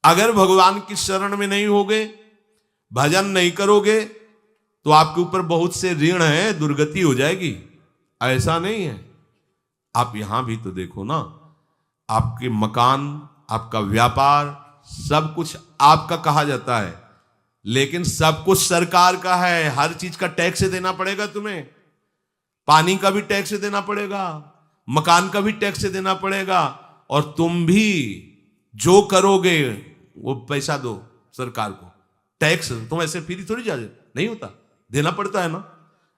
अगर भगवान की शरण में नहीं होगे, भजन नहीं करोगे, तो आपके ऊपर बहुत से ऋण है, दुर्गति हो जाएगी। ऐसा नहीं है। आप यहां भी तो देखो ना, आपके मकान, आपका व्यापार, सब कुछ आपका कहा जाता है, लेकिन सब कुछ सरकार का है। हर चीज का टैक्स देना पड़ेगा तुम्हें। पानी का भी टैक्स देना पड़ेगा, मकान का भी टैक्स देना पड़ेगा, और तुम भी जो करोगे वो पैसा दो सरकार को। टैक्स तुम ऐसे फ्री थोड़ी जा नहीं होता, देना पड़ता है ना।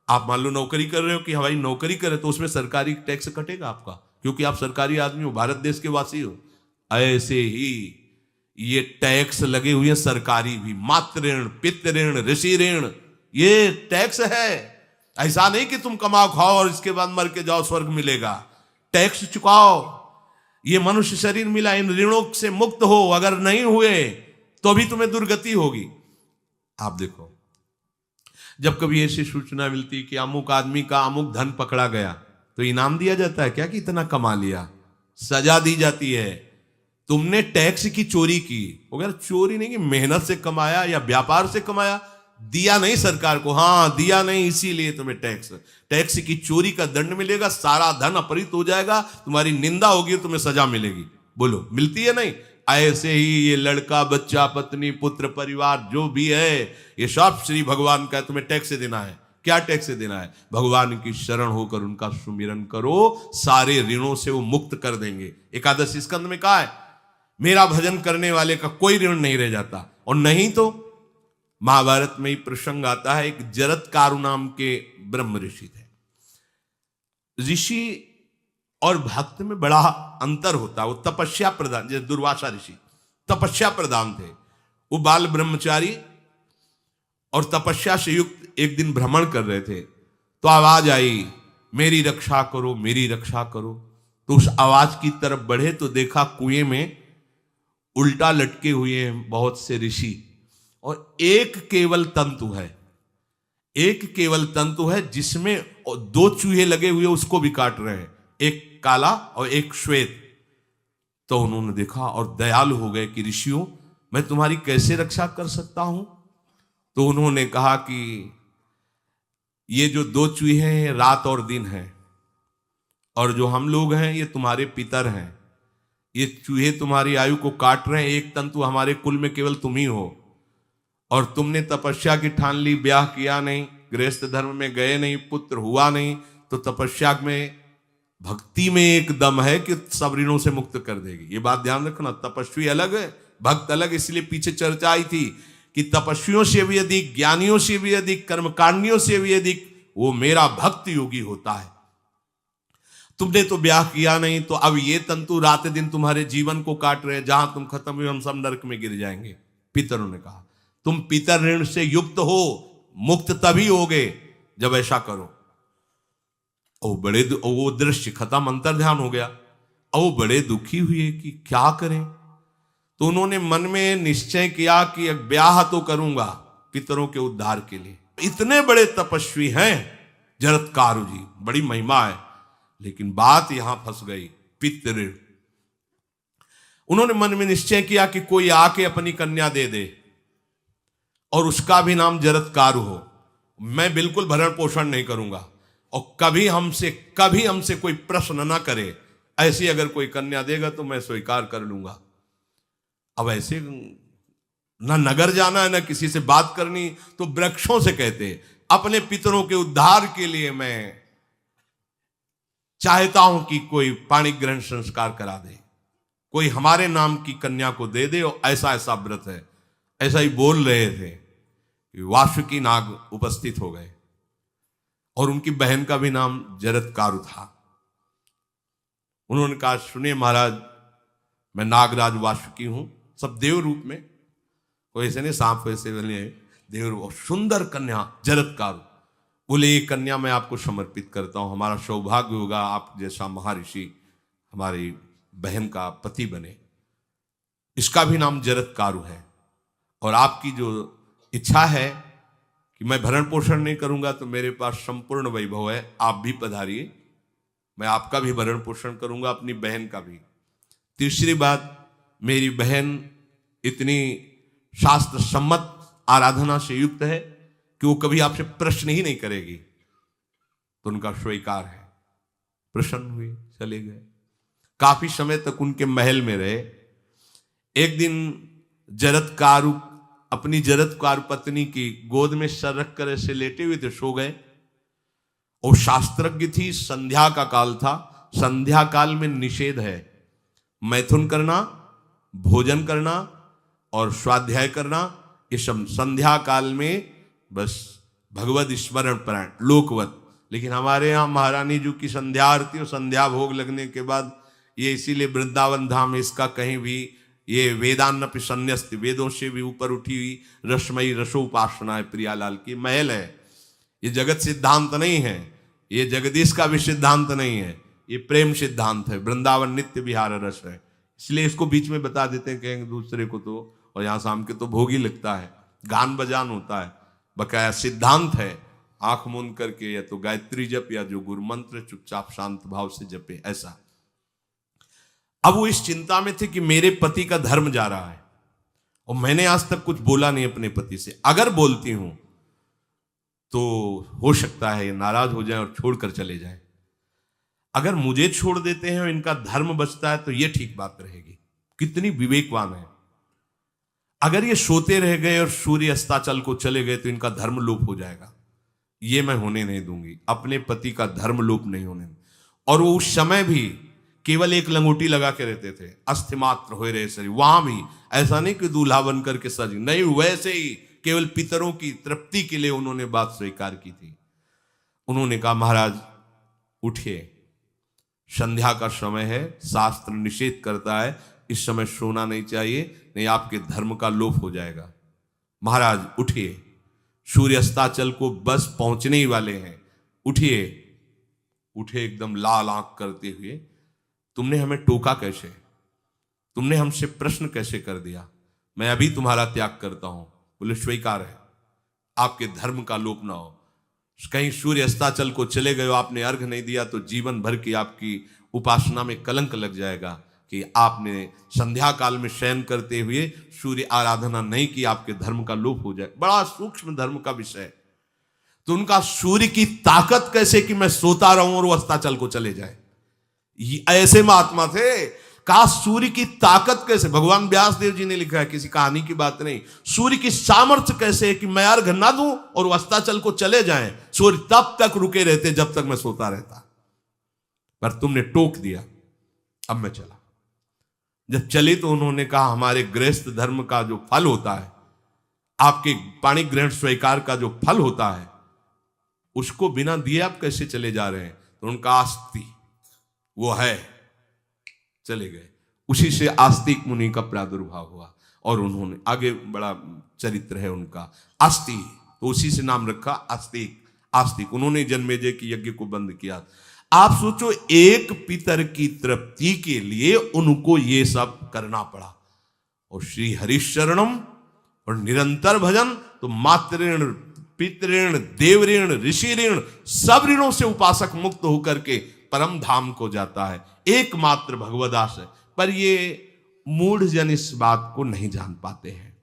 आप मान लो नौकरी कर रहे हो कि हमारी नौकरी करे, तो उसमें सरकारी टैक्स कटेगा आपका, क्योंकि आप सरकारी आदमी हो, भारत देश के वासी हो। ऐसे ही ये टैक्स लगे हुए हैं सरकारी भी, मातृ ऋण, पितृ ऋण, ऋषि ऋण, ये टैक्स है। ऐसा नहीं कि तुम कमाओ खाओ और इसके बाद मर के जाओ स्वर्ग मिलेगा। टैक्स चुकाओ। ये मनुष्य शरीर मिला, इन ऋणों से मुक्त हो। अगर नहीं हुए तो भी तुम्हें दुर्गति होगी। आप देखो, जब कभी ऐसी सूचना मिलती कि अमुक आदमी का अमुक धन पकड़ा गया, तो इनाम दिया जाता है क्या कि इतना कमा लिया? सजा दी जाती है। तुमने टैक्स की चोरी की, अगर चोरी नहीं की, मेहनत से कमाया या व्यापार से कमाया, दिया नहीं सरकार को, हाँ दिया नहीं, इसीलिए तुम्हें टैक्स की चोरी का दंड मिलेगा। सारा धन अपहृत हो जाएगा, तुम्हारी निंदा होगी, तुम्हें सजा मिलेगी। बोलो मिलती है नहीं? ऐसे ही ये लड़का, बच्चा, पत्नी, पुत्र, परिवार जो भी है, ये सब श्री भगवान का तुम्हें टैक्स देना है। क्या टैक्स देना है? भगवान की शरण होकर उनका सुमिरन करो, सारे ऋणों से वो मुक्त कर देंगे। एकादश स्कंद में कहा है, मेरा भजन करने वाले का कोई ऋण नहीं रह जाता। और नहीं तो महाभारत में ही प्रसंग आता है, एक जरत्कारु नाम के ब्रह्म ऋषि थे। ऋषि और भक्त में बड़ा अंतर होता है। वो तपस्या प्रधान, जैसे दुर्वासा ऋषि तपस्या प्रधान थे, वो बाल ब्रह्मचारी और तपस्या से युक्त एक दिन भ्रमण कर रहे थे, तो आवाज आई, मेरी रक्षा करो, मेरी रक्षा करो। तो उस आवाज की तरफ बढ़े तो देखा कुएं में उल्टा लटके हुए हैं बहुत से ऋषि, और एक केवल तंतु है, एक केवल तंतु है जिसमें दो चूहे लगे हुए, उसको भी काट रहे हैं, एक काला और एक श्वेत। तो उन्होंने देखा और दयालु हो गए कि ऋषियों, मैं तुम्हारी कैसे रक्षा कर सकता हूं? तो उन्होंने कहा कि ये जो दो चूहे हैं रात और दिन हैं, और जो हम लोग हैं ये तुम्हारे पितर हैं। ये चूहे तुम्हारी आयु को काट रहे हैं, एक तंतु हमारे कुल में केवल तुम ही हो, और तुमने तपस्या की ठान ली, ब्याह किया नहीं, गृहस्थ धर्म में गए नहीं, पुत्र हुआ नहीं, तो तपस्या में, भक्ति में एक दम है कि सब ऋणों से मुक्त कर देगी। ये बात ध्यान रखना, तपस्वी अलग है, भक्त अलग। इसलिए पीछे चर्चा आई थी कि तपस्वियों से भी अधिक, ज्ञानियों से भी अधिक, कर्मकांडियों से भी अधिक वो मेरा भक्त योगी होता है। तुमने तो ब्याह किया नहीं, तो अब ये तंतु रात दिन तुम्हारे जीवन को काट रहे हैं, जहां तुम खत्म हुए हम सब नरक में गिर जाएंगे। पितरों ने कहा, तुम पितर ऋण से युक्त हो, मुक्त तभी होगे जब ऐसा करो। वो दृश्य खत्म, अंतर ध्यान हो गया। वो बड़े दुखी हुए कि क्या करें। तो उन्होंने मन में निश्चय किया कि एक ब्याह तो करूंगा पितरों के उद्धार के लिए। इतने बड़े तपस्वी हैं जरत्कारु जी, बड़ी महिमा है, लेकिन बात यहां फंस गई, पितृ। उन्होंने मन में निश्चय किया कि कोई आके अपनी कन्या दे दे और उसका भी नाम जरत्कारु हो। मैं बिल्कुल भरण पोषण नहीं करूंगा, और कभी हमसे कोई प्रश्न ना करे। ऐसी अगर कोई कन्या देगा तो मैं स्वीकार कर लूंगा। अब ऐसे ना नगर जाना है, ना किसी से बात करनी, तो वृक्षों से कहते, अपने पितरों के उद्धार के लिए मैं चाहता हूं कि कोई पाणी ग्रहण संस्कार करा दे, कोई हमारे नाम की कन्या को दे दे, और ऐसा ऐसा व्रत है। ऐसा ही बोल रहे थे कि वासुकी नाग उपस्थित हो गए, और उनकी बहन का भी नाम जरत्कारु था। उन्होंने कहा, सुनिए महाराज, मैं नागराज वासुकी हूं, सब देव रूप में, कोई ऐसे नहीं सांप वैसे वाले, देव रूप, और सुंदर कन्या जरत्कारु। बोले, ये कन्या मैं आपको समर्पित करता हूं, हमारा सौभाग्य होगा आप जैसा महर्षि हमारी बहन का पति बने। इसका भी नाम जरत्कारु है, और आपकी जो इच्छा है कि मैं भरण पोषण नहीं करूंगा, तो मेरे पास संपूर्ण वैभव है, आप भी पधारिए, मैं आपका भी भरण पोषण करूंगा, अपनी बहन का भी। तीसरी बात, मेरी बहन इतनी शास्त्र सम्मत आराधना से युक्त है कि वो कभी आपसे प्रश्न ही नहीं करेगी, तो उनका स्वीकार है। प्रसन्न हुए, चले गए। काफी समय तक उनके महल में रहे। एक दिन जरत्कारु अपनी जरत्कारु पत्नी की गोद में सर रख कर ऐसे लेटे हुए थे, सो गए। और शास्त्रज्ञ थी, संध्या का काल था। संध्या काल में निषेध है मैथुन करना, भोजन करना और स्वाध्याय करना। ये सब संध्या काल में बस भगवत स्मरण परायण लोकवत। लेकिन हमारे यहाँ महारानी जी की संध्या आरती और संध्या भोग लगने के बाद ये इसीलिए वृंदावन धाम इसका कहीं भी ये वेदान्नपि संन्यस्त, वेदों से भी ऊपर उठी हुई रसमयी रसोपासना है। प्रियालाल की महल है। ये जगत सिद्धांत नहीं है, ये जगदीश का भी सिद्धांत नहीं है, ये प्रेम सिद्धांत है। वृंदावन नित्य विहार रस है, इसलिए इसको बीच में बता देते हैं कहेंगे दूसरे को तो। और यहाँ शाम के तो भोग ही लगता है, गान बजान होता है, बकाया सिद्धांत है। आंख मूंद करके या तो गायत्री जप या जो गुरु मंत्र चुपचाप शांत भाव से जपे, ऐसा। अब वो इस चिंता में थे कि मेरे पति का धर्म जा रहा है और मैंने आज तक कुछ बोला नहीं अपने पति से। अगर बोलती हूं तो हो सकता है ये नाराज हो जाए और छोड़कर चले जाए। अगर मुझे छोड़ देते हैं और इनका धर्म बचता है तो ये ठीक बात रहेगी। कितनी विवेकवान है। अगर ये सोते रह गए और सूर्य अस्ताचल को चले गए तो इनका धर्म लोप हो जाएगा। ये मैं होने नहीं दूंगी, अपने पति का धर्म लोप नहीं होने। और वो उस समय भी केवल एक लंगोटी लगा के रहते थे, अस्थिमात्र हो रहे शरीर। वहां भी ऐसा नहीं कि दूल्हा बन करके सज, नहीं, वैसे ही केवल पितरों की तृप्ति के लिए उन्होंने बात स्वीकार की थी। उन्होंने कहा महाराज उठिए, संध्या का समय है, शास्त्र निषेध करता है इस समय सोना नहीं चाहिए, नहीं आपके धर्म का लोप हो जाएगा। महाराज उठिए, सूर्य अस्ताचल को बस पहुंचने ही वाले हैं, उठिए। उठे एकदम लाल आंख करते हुए, तुमने हमें टोका कैसे, तुमने हमसे प्रश्न कैसे कर दिया, मैं अभी तुम्हारा त्याग करता हूं। बोले स्वीकार है, आपके धर्म का लोप ना हो। कहीं सूर्य अस्ताचल को चले गए, आपने अर्घ नहीं दिया तो जीवन भर की आपकी उपासना में कलंक लग जाएगा कि आपने संध्या काल में शयन करते हुए सूर्य आराधना नहीं की, आपके धर्म का लोप हो जाए। बड़ा सूक्ष्म धर्म का विषय। तो उनका सूर्य की ताकत कैसे कि मैं सोता रहूं और वो अस्ताचल को चले जाए, ऐसे महात्मा थे। का सूर्य की ताकत कैसे, भगवान व्यास देव जी ने लिखा है, किसी कहानी की बात नहीं। सूर्य की सामर्थ्य कैसे है कि मैं अर्घ ना दूं और अस्ताचल को चले जाएं, सूर्य तब तक रुके रहते जब तक मैं सोता रहता। पर तुमने टोक दिया, अब मैं चला। जब चले तो उन्होंने कहा हमारे गृहस्थ धर्म का जो फल होता है, आपके पाणी ग्रहण स्वीकार का जो फल होता है, उसको बिना दिए आप कैसे चले जा रहे हैं। तो उनका आस्ति वो है, चले गए। उसी से आस्तिक मुनि का प्रादुर्भाव हुआ और उन्होंने आगे बड़ा चरित्र है उनका, आस्ति, तो उसी से नाम रखा आस्तिक। आस्तिक उन्होंने जन्मेजय की यज्ञ को बंद किया। आप सोचो, एक पितर की तृप्ति के लिए उनको ये सब करना पड़ा। और श्री हरिशरणम और निरंतर भजन, तो मातृण, पितृण, देवऋण, ऋषि ऋण, सब ऋणों से उपासक मुक्त होकर के परम धाम को जाता है। एकमात्र भगवदास है। पर ये मूढ़ जन इस बात को नहीं जान पाते हैं।